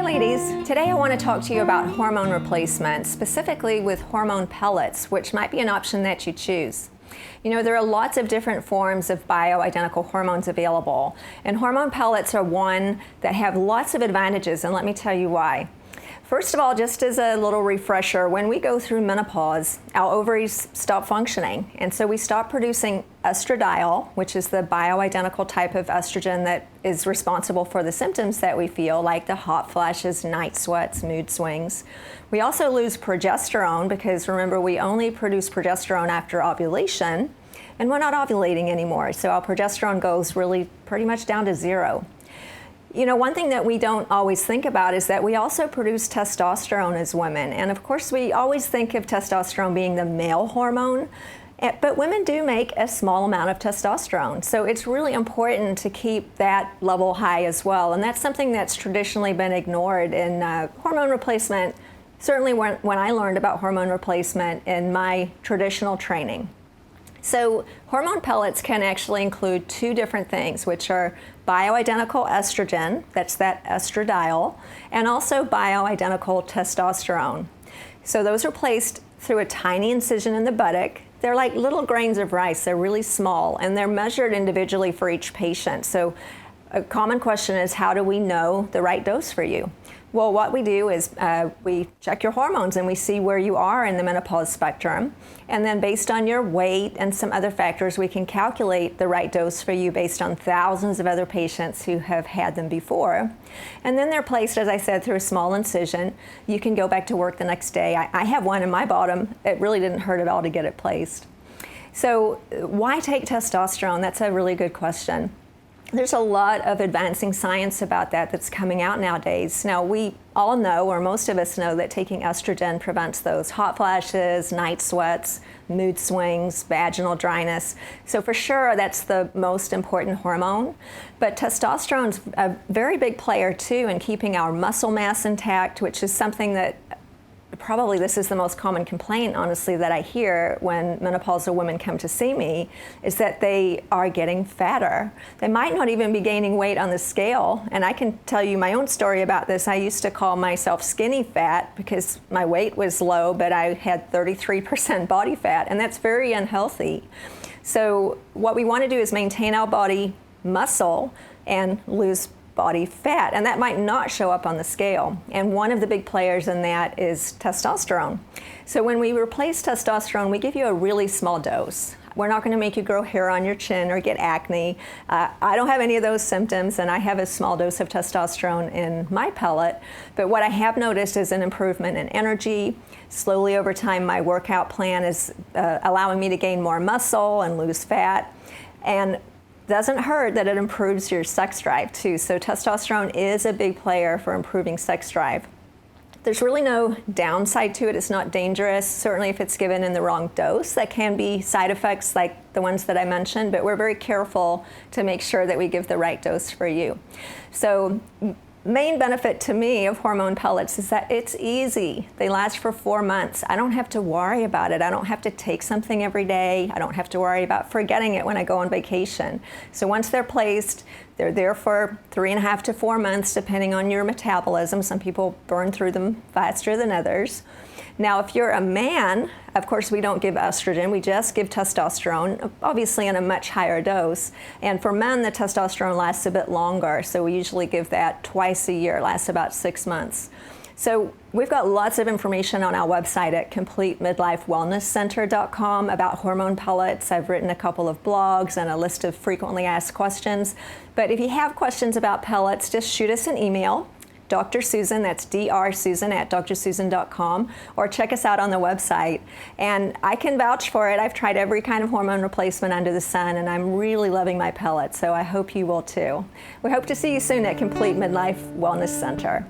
ladies. Today I want to talk to you about hormone replacement, specifically with hormone pellets, which might be an option that you choose. You know, there are lots of different forms of bioidentical hormones available, and hormone pellets are one that have lots of advantages, and let me tell you why. First of all, just as a little refresher, when we go through menopause, our ovaries stop functioning, and so we stop producing estradiol, which is the bioidentical type of estrogen that is responsible for the symptoms that we feel, like the hot flashes, night sweats, mood swings. We also lose progesterone because, remember, we only produce progesterone after ovulation, and we're not ovulating anymore, so our progesterone goes really pretty much down to zero. You know, one thing that we don't always think about is that we also produce testosterone as women. And of course, we always think of testosterone being the male hormone, but women do make a small amount of testosterone. So it's really important to keep that level high as well. And that's something that's traditionally been ignored in hormone replacement, certainly when I learned about hormone replacement in my traditional training. So hormone pellets can actually include two different things, which are bioidentical estrogen, that's that estradiol, and also bioidentical testosterone. So those are placed through a tiny incision in the buttock. They're like little grains of rice. They're really small, and they're measured individually for each patient. So a common question is, how do we know the right dose for you? Well, what we do is we check your hormones and we see where you are in the menopause spectrum. And then based on your weight and some other factors, we can calculate the right dose for you based on thousands of other patients who have had them before. And then they're placed, as I said, through a small incision. You can go back to work the next day. I have one in my bottom. It really didn't hurt at all to get it placed. So why take testosterone? That's a really good question. There's a lot of advancing science about that that's coming out nowadays. Now, we all know, or most of us know, that taking estrogen prevents those hot flashes, night sweats, mood swings, vaginal dryness. So for sure, that's the most important hormone. But testosterone's a very big player, too, in keeping our muscle mass intact, which is something that probably this is the most common complaint, honestly, that I hear when menopausal women come to see me, is that they are getting fatter. They might not even be gaining weight on the scale. And I can tell you my own story about this. I used to call myself skinny fat because my weight was low, but I had 33% body fat, and that's very unhealthy. So what we want to do is maintain our body muscle and lose body fat, and that might not show up on the scale. And one of the big players in that is testosterone. So when we replace testosterone, we give you a really small dose. We're not going to make you grow hair on your chin or get acne. I don't have any of those symptoms, and I have a small dose of testosterone in my pellet. But what I have noticed is an improvement in energy. Slowly over time, my workout plan is allowing me to gain more muscle and lose fat. And doesn't hurt that it improves your sex drive too. So testosterone is a big player for improving sex drive. There's really no downside to it. It's not dangerous. Certainly if it's given in the wrong dose, that can be side effects like the ones that I mentioned, but we're very careful to make sure that we give the right dose for you. So main benefit to me of hormone pellets is that it's easy. They last for 4 months. I don't have to worry about it. I don't have to take something every day. I don't have to worry about forgetting it when I go on vacation. So once they're placed, they're there for 3.5 to 4 months, depending on your metabolism. Some people burn through them faster than others. Now, if you're a man, of course, we don't give estrogen. We just give testosterone, obviously in a much higher dose. And for men, the testosterone lasts a bit longer. So we usually give that twice a year, lasts about 6 months. So we've got lots of information on our website at CompleteMidlifeWellnessCenter.com about hormone pellets. I've written a couple of blogs and a list of frequently asked questions. But if you have questions about pellets, just shoot us an email. Dr. Susan, that's drsusan at drsusan.com, or check us out on the website. And I can vouch for it. I've tried every kind of hormone replacement under the sun, and I'm really loving my pellets, so I hope you will too. We hope to see you soon at Complete Midlife Wellness Center.